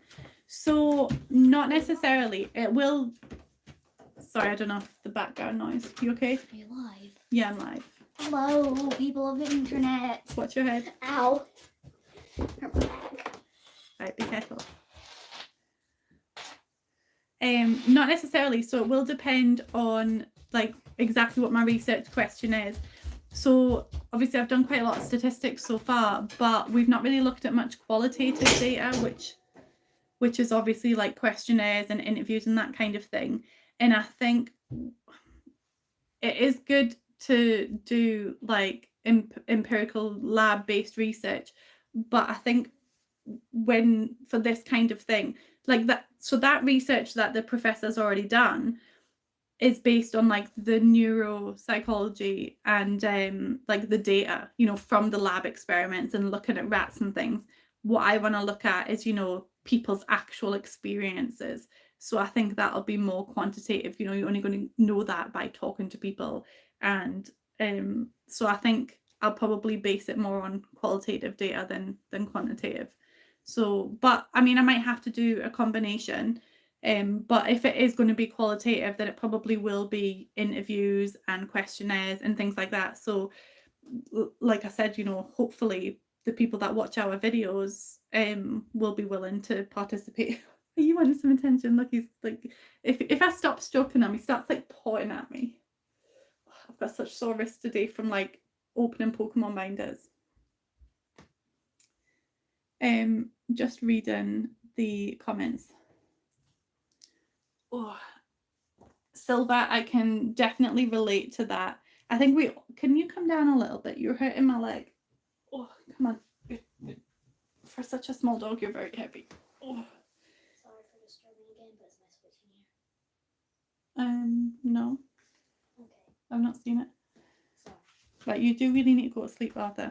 So not necessarily. It will. Sorry, I don't know if the background noise. You okay? Are you live? Yeah, I'm live. Hello, people of the internet. Watch your head. Ow. Hurt my back. Right, be careful. Not necessarily. So it will depend on like exactly what my research question is. So obviously I've done quite a lot of statistics so far, but we've not really looked at much qualitative data, which is obviously like questionnaires and interviews and that kind of thing. And I think it is good to do like empirical lab-based research, but I think when for this kind of thing like that, so that research that the professor's already done is based on like the neuropsychology and like the data, you know, from the lab experiments and looking at rats and things. What I want to look at is, you know, people's actual experiences. So I think that'll be more quantitative. You know, you're only going to know that by talking to people. And so I think I'll probably base it more on qualitative data than quantitative. So, but I mean, I might have to do a combination. But if it is going to be qualitative, then it probably will be interviews and questionnaires and things like that. So, like I said, you know, hopefully the people that watch our videos will be willing to participate. Are you wanting some attention? Look, he's like, if I stop stroking him, he starts like pawing at me. I've got such sore wrists today from like opening Pokemon binders. Just reading the comments. Oh, Silva, I can definitely relate to that. I think can you come down a little bit? You're hurting my leg. Oh, come on. For such a small dog, you're very heavy. Oh. Sorry for disturbing again, but is my Switch in here? No. Okay. I've not seen it. Sorry. Right, you do really need to go to sleep, Arthur.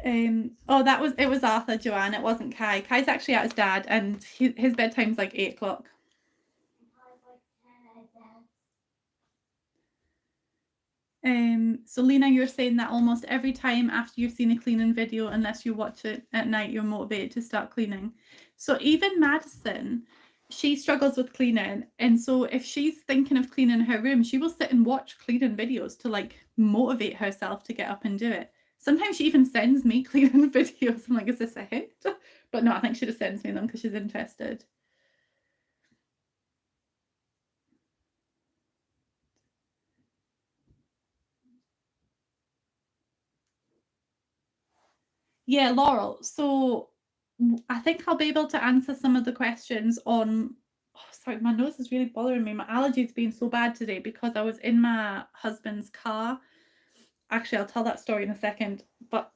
Oh, it was Arthur, Joanne. It wasn't Kai. Kai's actually at his dad, and his bedtime's like 8 o'clock. So Lena, you're saying that almost every time after you've seen a cleaning video, unless you watch it at night, you're motivated to start cleaning. So even Madison, she struggles with cleaning, and so if she's thinking of cleaning her room, she will sit and watch cleaning videos to like motivate herself to get up and do it. Sometimes she even sends me cleaning videos. I'm like, is this a hint? But no, I think she just sends me them because she's interested. Yeah, Laurel. So I think I'll be able to answer some of the questions on. Oh, sorry, my nose is really bothering me. My allergies been so bad today because I was in my husband's car. Actually, I'll tell that story in a second, but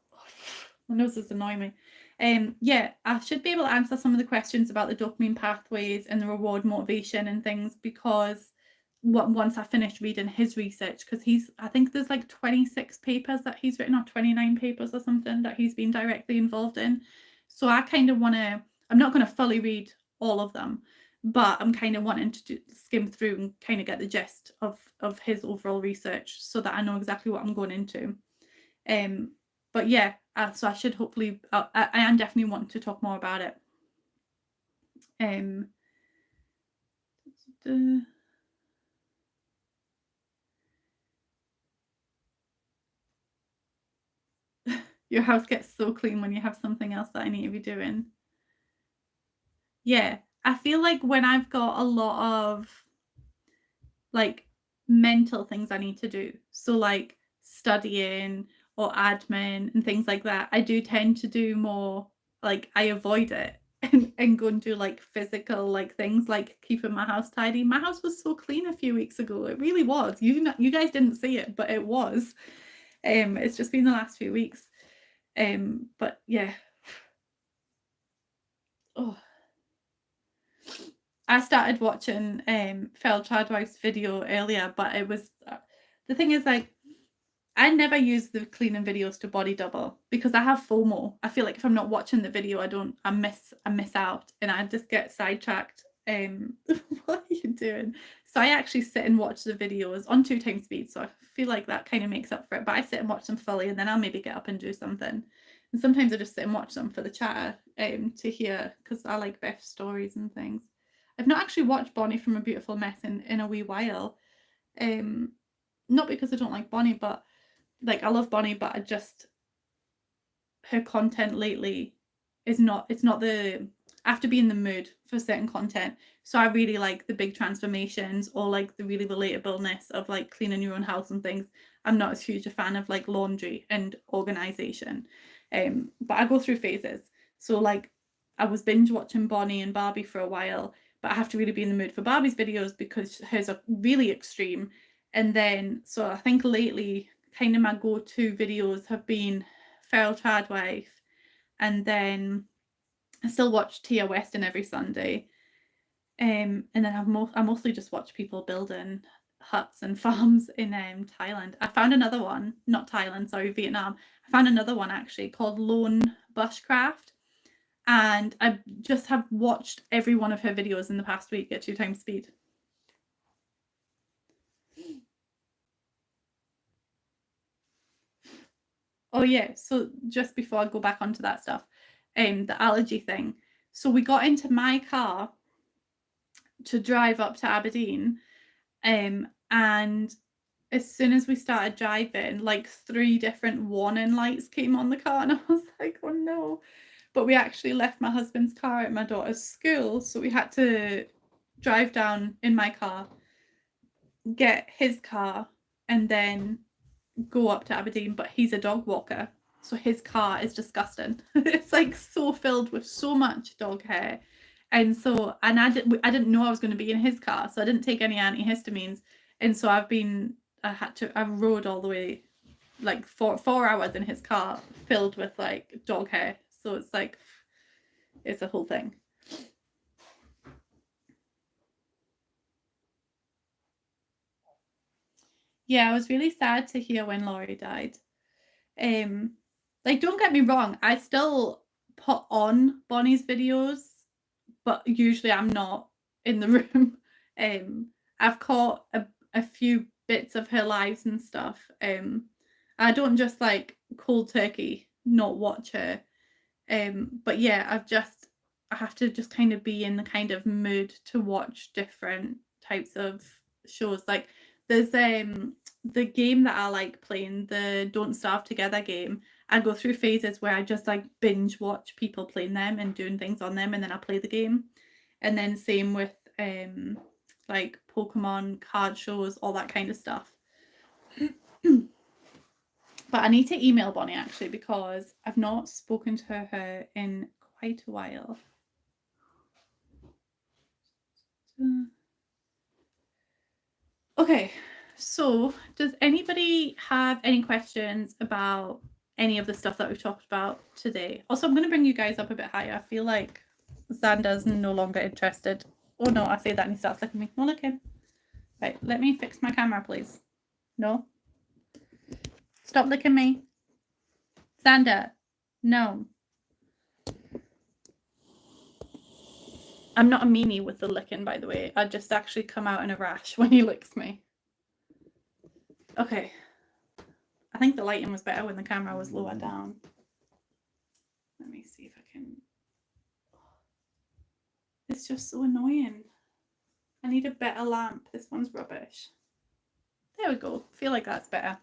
my nose is annoying me. Yeah, I should be able to answer some of the questions about the dopamine pathways and the reward motivation and things, because once I finish reading his research, because I think there's like 26 papers that he's written, or 29 papers or something that he's been directly involved in. So I kind of want to, I'm not going to fully read all of them, but I'm kind of wanting to skim through and kind of get the gist of his overall research so that I know exactly what I'm going into. But yeah, so I should hopefully, I am definitely wanting to talk more about it. Your house gets so clean when you have something else that I need to be doing. Yeah, I feel like when I've got a lot of like mental things I need to do, so like studying or admin and things like that, I do tend to do more, like I avoid it and go and do like physical like things like keeping my house tidy. My house was so clean a few weeks ago. It really was. You guys didn't see it, but it was. It's just been the last few weeks. But yeah. Oh. I started watching Phil Chadwick's video earlier, but it was the thing is, like, I never use the cleaning videos to body double because I have FOMO. I feel like if I'm not watching the video, I miss out, and I just get sidetracked. What are you doing? So I actually sit and watch the videos on 2x speed. So I feel like that kind of makes up for it. But I sit and watch them fully, and then I'll maybe get up and do something. And sometimes I just sit and watch them for the chatter to hear, because I like Beth's stories and things. I've not actually watched Bonnie from A Beautiful Mess in a wee while. Not because I don't like Bonnie, but like I love Bonnie, but her content lately it's not the I have to be in the mood for certain content. So I really like the big transformations or like the really relatableness of like cleaning your own house and things. I'm not as huge a fan of like laundry and organization. But I go through phases. So like I was binge watching Bonnie and Barbie for a while, but I have to really be in the mood for Barbie's videos because hers are really extreme. And then so I think lately kind of my go-to videos have been Feral Tradwife, and then I still watch Tia Weston every Sunday. And then I mostly just watch people building huts and farms in Thailand. I found another one, not Thailand, sorry, Vietnam. I found another one actually called Lone Bushcraft. And I just have watched every one of her videos in the past week at 2x speed. Oh yeah, so just before I go back onto that stuff, the allergy thing. So we got into my car to drive up to Aberdeen, and as soon as we started driving, like 3 different warning lights came on the car, and I was like, oh no. But we actually left my husband's car at my daughter's school, so we had to drive down in my car, get his car, and then go up to Aberdeen. But he's a dog walker, so his car is disgusting. It's like so filled with so much dog hair. And so, and I didn't know I was going to be in his car, so I didn't take any antihistamines. And so I rode all the way like 4 hours in his car filled with like dog hair. So it's like, it's a whole thing. Yeah, I was really sad to hear when Laurie died. Like, don't get me wrong, I still put on Bonnie's videos, but usually I'm not in the room. I've caught a few bits of her lives and stuff. I don't just like cold turkey not watch her. But yeah, I have to just kind of be in the kind of mood to watch different types of shows. Like there's the game that I like playing, the Don't Starve Together game. I go through phases where I just like binge watch people playing them and doing things on them, and then I play the game. And then same with like Pokemon card shows, all that kind of stuff. But I need to email Bonnie actually, because I've not spoken to her in quite a while. Okay, so does anybody have any questions about any of the stuff that we've talked about today. Also, I'm going to bring you guys up a bit higher. I feel like Xander's no longer interested. Oh no, I say that and he starts looking at me. No looking. Right, let me fix my camera, please. No. Stop licking me. Xander. No. I'm not a meanie with the licking, by the way. I just actually come out in a rash when he licks me. Okay. I think the lighting was better when the camera was lower down. Let me see if I can... It's just so annoying. I need a better lamp. This one's rubbish. There we go. I feel like that's better.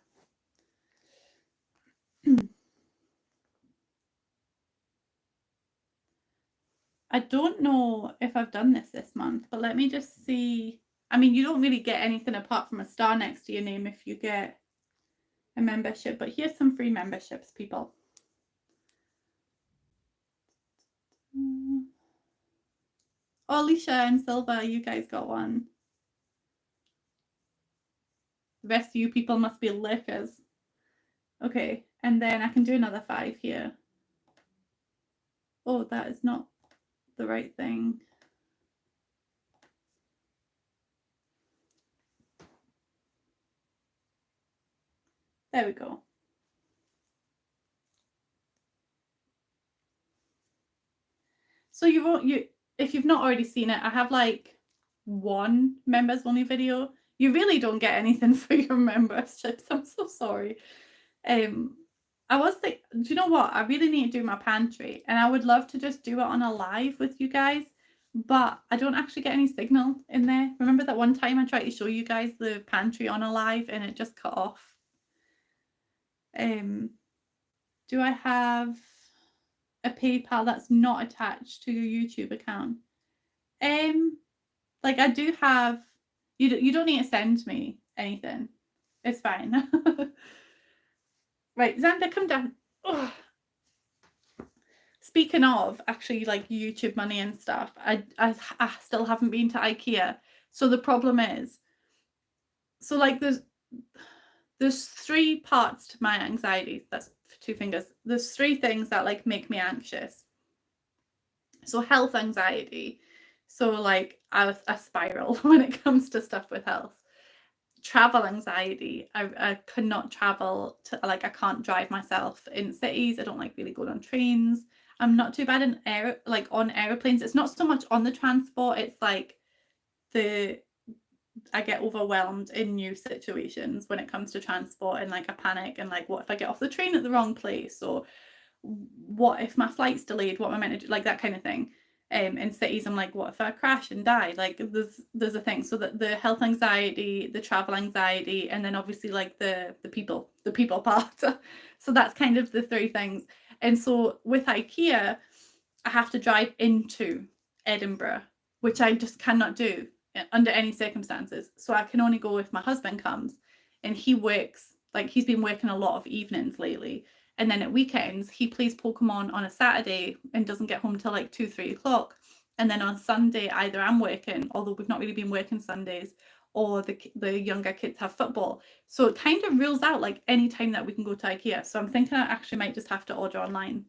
I don't know if I've done this month, but let me just see. I mean, you don't really get anything apart from a star next to your name if you get a membership, but here's some free memberships, people. Oh, Alicia and Silva, you guys got one. The rest of you people must be lickers. Okay, and then I can do another 5 here. Oh, that is not the right thing. There we go. So if you've not already seen it, I have like 1 members only video. You really don't get anything for your memberships. I'm so sorry. I was like, do you know what? I really need to do my pantry, and I would love to just do it on a live with you guys, but I don't actually get any signal in there. Remember that one time I tried to show you guys the pantry on a live and it just cut off? Do I have a PayPal that's not attached to your YouTube account? Like I do have. You don't need to send me anything. It's fine. Right, Xander, come down. Ugh. Speaking of actually like YouTube money and stuff, I still haven't been to IKEA. So the problem is, so like there's 3 parts to my anxiety. That's 2 fingers. There's 3 things that like make me anxious. So health anxiety. So like I spiral when it comes to stuff with health. Travel anxiety. I could not travel to, like I can't drive myself in cities. I don't like really going on trains. I'm not too bad in on airplanes. It's not so much on the transport. It's like I get overwhelmed in new situations when it comes to transport, and like I panic and like, what if I get off the train at the wrong place, or what if my flight's delayed, what am I meant to do, like that kind of thing. In cities, I'm like, what if I crash and die? Like there's a thing. So that the health anxiety, the travel anxiety, and then obviously like the people part. So that's kind of the 3 things. And so with IKEA, I have to drive into Edinburgh, which I just cannot do under any circumstances. So I can only go if my husband comes, and he works, like he's been working a lot of evenings lately. And then at weekends, he plays Pokemon on a Saturday and doesn't get home till like 2-3 o'clock. And then on Sunday, either I'm working, although we've not really been working Sundays, or the younger kids have football. So it kind of rules out like any time that we can go to IKEA. So I'm thinking I actually might just have to order online.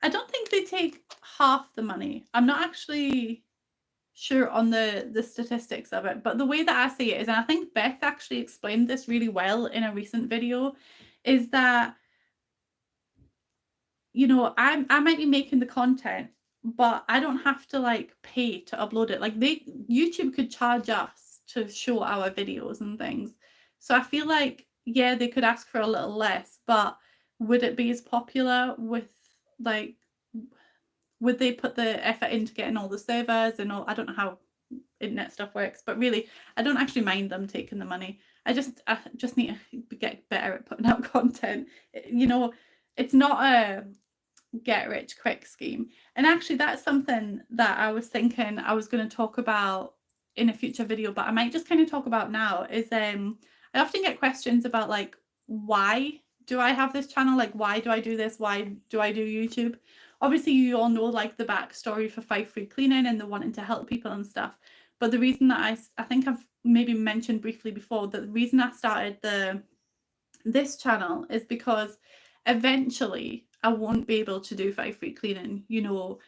I don't think they take half the money. I'm not actually sure on the statistics of it, but the way that I see it is, and I think Beth actually explained this really well in a recent video, is that, you know, I might be making the content, but I don't have to like pay to upload it. Like YouTube could charge us to show our videos and things. So I feel like, yeah, they could ask for a little less, but would it be as popular with like, would they put the effort into getting all the servers and all? I don't know how internet stuff works, but really I don't actually mind them taking the money. I just need to get better at putting out content. You know, it's not a get rich quick scheme. And actually that's something that I was thinking I was going to talk about in a future video, but I might just kind of talk about now, is I often get questions about like, why do I have this channel? Like, why do I do this? Why do I do YouTube? Obviously you all know like the backstory for 5 Free Cleaning and the wanting to help people and stuff. But the reason that I think I've maybe mentioned briefly before, that the reason I started the this channel is because eventually I won't be able to do 5 free cleaning. You know,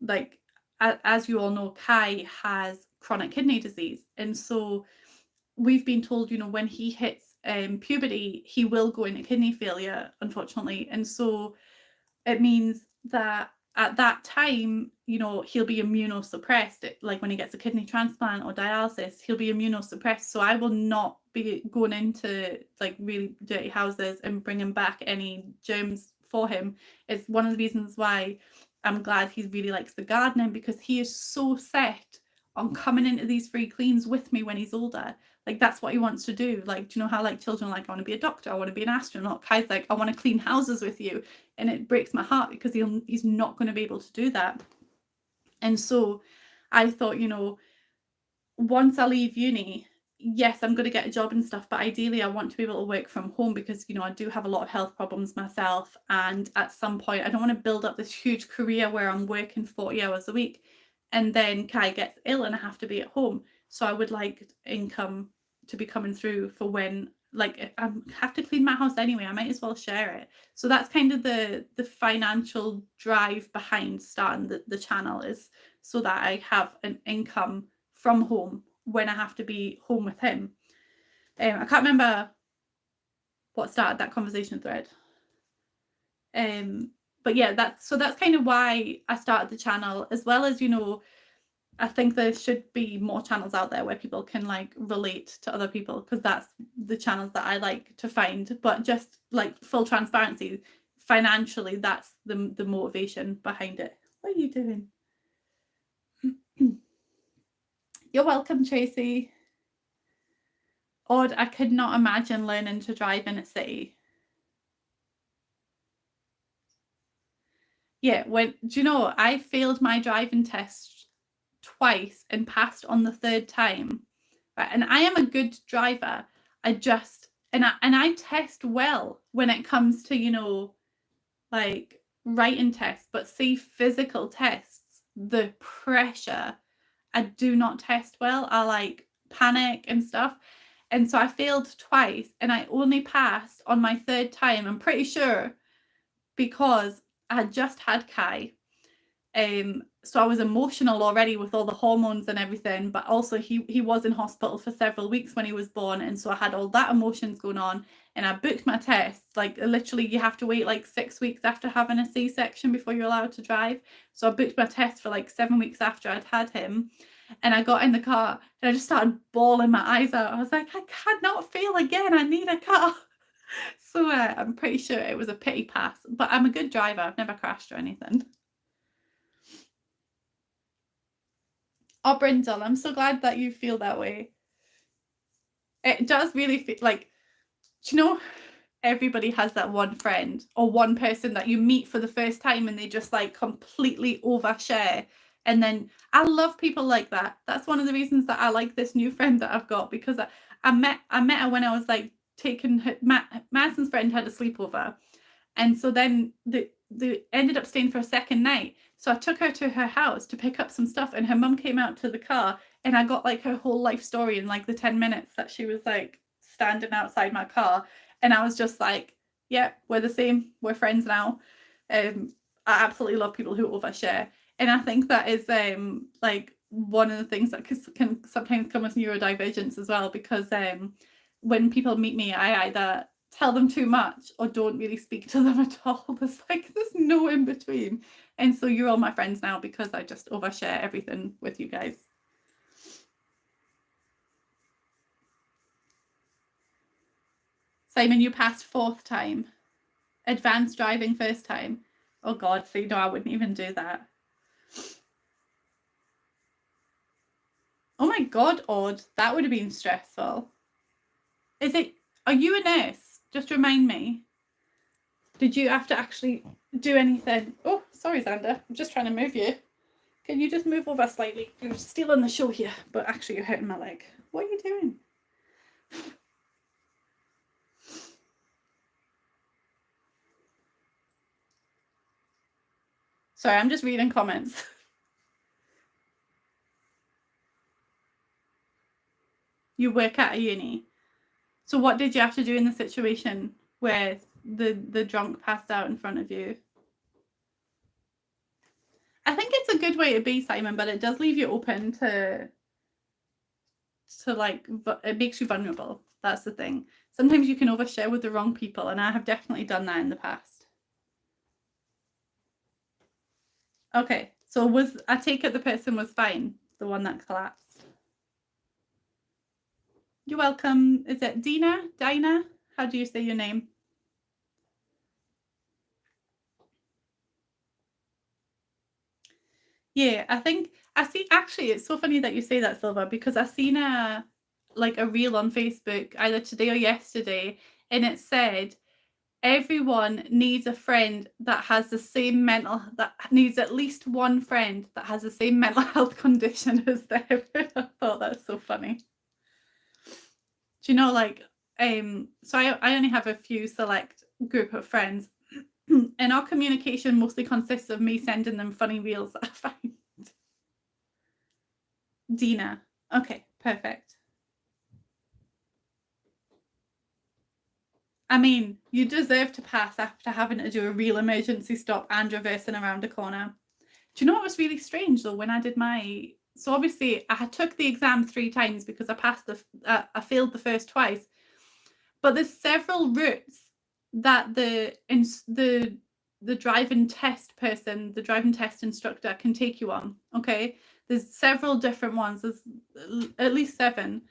like as you all know, Kai has chronic kidney disease, and so we've been told, you know, when he hits puberty, he will go into kidney failure, unfortunately. And so it means that at that time, you know, he'll be immunosuppressed. Like when he gets a kidney transplant or dialysis, he'll be immunosuppressed. So I will not be going into like really dirty houses and bringing back any germs for him. It's one of the reasons why I'm glad he really likes the gardening, because he is so set on coming into these free cleans with me when he's older. Like that's what he wants to do. Like, do you know how like children like, I want to be a doctor, I want to be an astronaut? Kai's like, I want to clean houses with you. And it breaks my heart because he's not going to be able to do that. And so I thought, you know, once I leave uni, yes, I'm going to get a job and stuff, but ideally I want to be able to work from home because, you know, I do have a lot of health problems myself. And at some point, I don't want to build up this huge career where I'm working 40 hours a week and then Kai gets ill and I have to be at home. So I would like income to be coming through for when, like, I have to clean my house anyway, I might as well share it. So that's kind of the financial drive behind starting the channel, is so that I have an income from home when I have to be home with him. I can't remember what started that conversation thread. But yeah, that's kind of why I started the channel, as well as, you know, I think there should be more channels out there where people can like relate to other people, because that's the channels that I like to find. But just like full transparency, financially, that's the motivation behind it. What are you doing? You're welcome, Tracy. Odd, I could not imagine learning to drive in a city. Yeah, do you know, I failed my driving test twice and passed on the third time. Right? And I am a good driver. I test well when it comes to, you know, like writing tests, but see physical tests, the pressure, I do not test well. I like panic and stuff. And so I failed twice and I only passed on my third time, I'm pretty sure, because I had just had Kai. So I was emotional already with all the hormones and everything, but also he was in hospital for several weeks when he was born, and so I had all that emotions going on, and I booked my test. Like literally you have to wait like 6 weeks after having a C-section before you're allowed to drive. So I booked my test for like 7 weeks after I'd had him, and I got in the car and I just started bawling my eyes out. I was like, I cannot fail again, I need a car. So I'm pretty sure it was a pity pass, but I'm a good driver. I've never crashed or anything. Oh, Brindle, I'm so glad that you feel that way. It does really feel like, do you know, everybody has that one friend or one person that you meet for the first time and they just like completely overshare. And then I love people like that. That's one of the reasons that I like this new friend that I've got, because I met her when I was like taking her, Madison's friend had a sleepover. And so then they ended up staying for a second night. So I took her to her house to pick up some stuff, and her mum came out to the car, and I got like her whole life story in like the 10 minutes that she was like standing outside my car. And I was just like, yeah, we're the same. We're friends now. I absolutely love people who overshare. And I think that is like one of the things that can sometimes come with neurodivergence as well, because when people meet me, I either tell them too much or don't really speak to them at all. There's no in between. And so you're all my friends now because I just overshare everything with you guys. Simon, you passed 4th time. Advanced driving 1st time. Oh God, so no, I wouldn't even do that. Oh my God, Odd, that would have been stressful. Are you a nurse? Just remind me. Did you have to actually do anything? Oh, sorry, Xander. I'm just trying to move you. Can you just move over slightly? You're stealing the show here, but actually you're hurting my leg. What are you doing? Sorry, I'm just reading comments. You work at a uni. So what did you have to do in the situation where the drunk passed out in front of you? I think it's a good way to be, Simon, but it does leave you open to like, it makes you vulnerable. That's the thing. Sometimes you can overshare with the wrong people, and I have definitely done that in the past. Okay, so I take it the person was fine, the one that collapsed. You're welcome. Is it Dina? How do you say your name? Yeah, I think I see. Actually, it's so funny that you say that, Silva, because I seen a reel on Facebook either today or yesterday, and it said everyone needs a friend that has the same that needs at least one friend that has the same mental health condition as them. I thought that's so funny. Do you know, like, so I only have a few select group of friends, and our communication mostly consists of me sending them funny reels that I find. Dina. Okay, perfect. I mean, you deserve to pass after having to do a real emergency stop and reversing around a corner. Do you know what was really strange though when I did my? So obviously I took the exam 3 times because I failed the first twice, but there's several routes that the driving test person, the driving test instructor can take you on. Okay, there's several different ones. There's at least 7.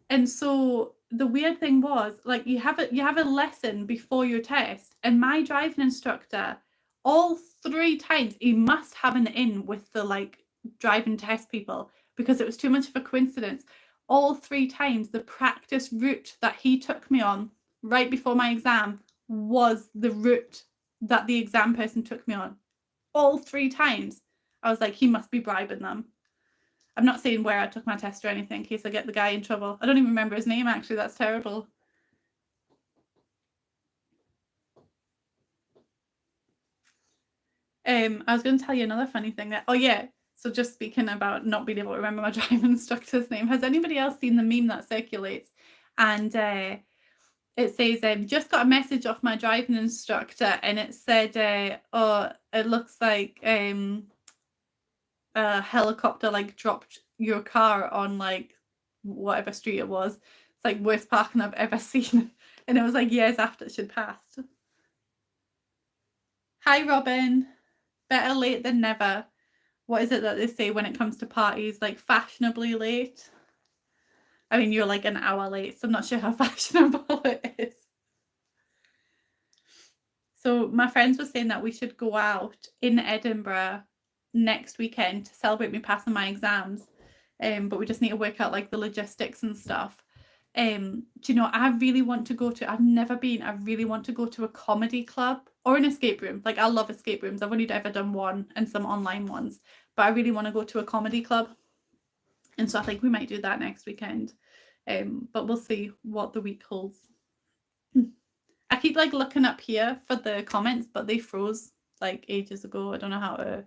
And so the weird thing was, like, you have a lesson before your test, and my driving instructor, all 3 times, he must have an in with the like driving test people because it was too much of a coincidence. All 3 times, the practice route that he took me on right before my exam was the route that the exam person took me on. All 3 times. I was like, he must be bribing them. I'm not saying where I took my test or anything in case I get the guy in trouble. I don't even remember his name, actually. That's terrible. I was going to tell you another funny thing. Oh, yeah. So just speaking about not being able to remember my driving instructor's name, has anybody else seen the meme that circulates? And it says, just got a message off my driving instructor, and it said, oh, it looks like a helicopter like dropped your car on like whatever street it was. It's like worst parking I've ever seen. And it was like years after she'd passed. Hi Robin. Better late than never. What is it that they say when it comes to parties? Like fashionably late? I mean, you're like an hour late, so I'm not sure how fashionable it is. So my friends were saying that we should go out in Edinburgh next weekend to celebrate me passing my exams. But we just need to work out like the logistics and stuff. Do you know, I really want to go to, I've never been, I really want to go to a comedy club or an escape room. Like I love escape rooms. I've only ever done one and some online ones, but I really want to go to a comedy club. And so I think we might do that next weekend. But we'll see what the week holds. I keep like looking up here for the comments, but they froze like ages ago. I don't know how to.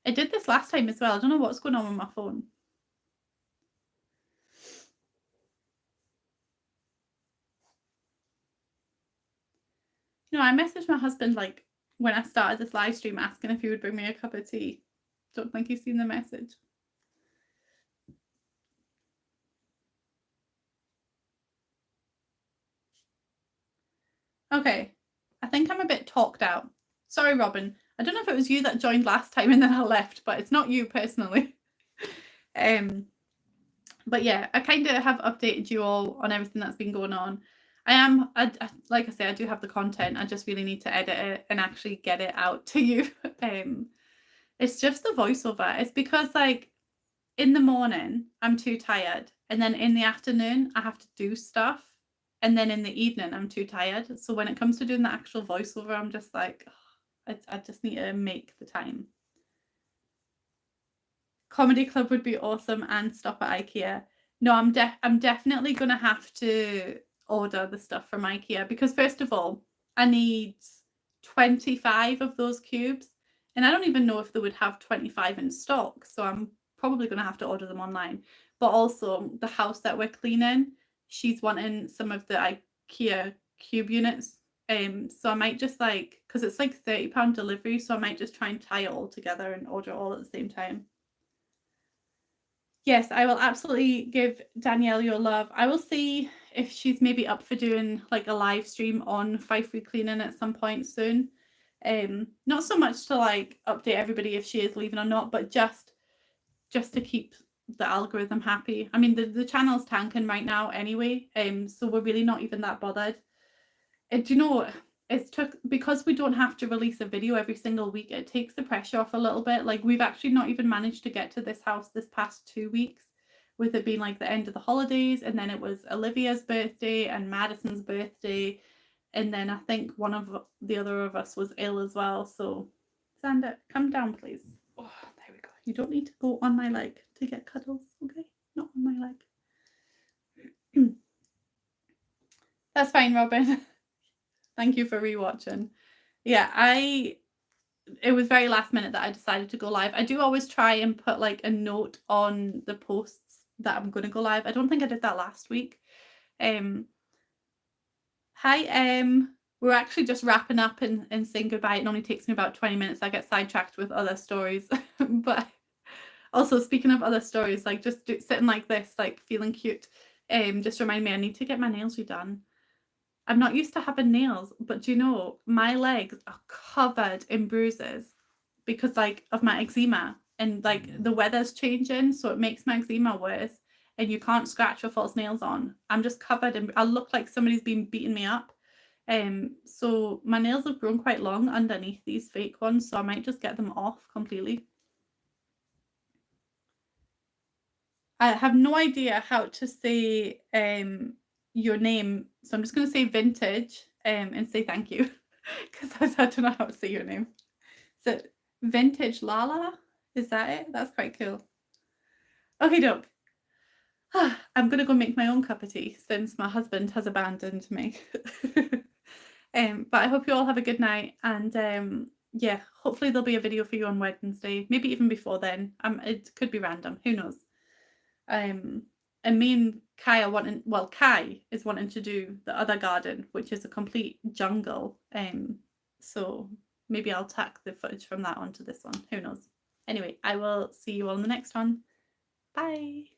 I did this last time as well. I don't know what's going on with my phone. You know, I messaged my husband like when I started this live stream asking if he would bring me a cup of tea. Don't think he's seen the message. Okay, I think I'm a bit talked out. Sorry, Robin. I don't know if it was you that joined last time and then I left, but it's not you personally. But yeah, I kind of have updated you all on everything that's been going on. Like I say, I do have the content. I just really need to edit it and actually get it out to you. It's just the voiceover. It's because like in the morning, I'm too tired. And then in the afternoon, I have to do stuff. And then in the evening, I'm too tired. So when it comes to doing the actual voiceover, I'm just like, oh, I just need to make the time. Comedy club would be awesome and stop at IKEA. No, I'm definitely going to have to order the stuff from IKEA because first of all, I need 25 of those cubes. And I don't even know if they would have 25 in stock. So I'm probably going to have to order them online. But also the house that we're cleaning, she's wanting some of the IKEA cube units. So I might just like, because it's like £30 delivery, so I might just try and tie it all together and order it all at the same time. Yes, I will absolutely give Danielle your love. I will see if she's maybe up for doing like a live stream on 5 Free Cleaning at some point soon. Not so much to like update everybody if she is leaving or not, but just to keep the algorithm happy. I mean, the channel's tanking right now anyway, so we're really not even that bothered. Do you know, because we don't have to release a video every single week, it takes the pressure off a little bit. Like, we've actually not even managed to get to this house this past 2 weeks, with it being like the end of the holidays, and then it was Olivia's birthday and Madison's birthday, and then I think one of the other of us was ill as well. So Xander, come down please. Oh, there we go. You don't need to go on my leg to get cuddles, okay? Not on my leg. That's fine, Robin. Thank you for rewatching. Yeah, it was very last minute that I decided to go live. I do always try and put like a note on the posts that I'm going to go live. I don't think I did that last week. Hi, we're actually just wrapping up and saying goodbye. It only takes me about 20 minutes. I get sidetracked with other stories. But also, speaking of other stories, like just sitting like this, like feeling cute, just remind me I need to get my nails redone. I'm not used to having nails, but do you know, my legs are covered in bruises because like of my eczema, and like the weather's changing, so it makes my eczema worse, and you can't scratch with false nails on. I'm just covered and I look like somebody's been beating me up. So my nails have grown quite long underneath these fake ones, so I might just get them off completely. I have no idea how to say your name, so I'm just going to say Vintage and say thank you, because I don't know how to say your name. So Vintage Lala, is that it? That's quite cool. Okay, doke. I'm going to go make my own cup of tea since my husband has abandoned me. But I hope you all have a good night, and yeah, hopefully there'll be a video for you on Wednesday, maybe even before then. It could be random, who knows. And me and Kai are wanting, well, Kai is wanting to do the other garden, which is a complete jungle. So maybe I'll tack the footage from that onto this one. Who knows? Anyway, I will see you all in the next one. Bye.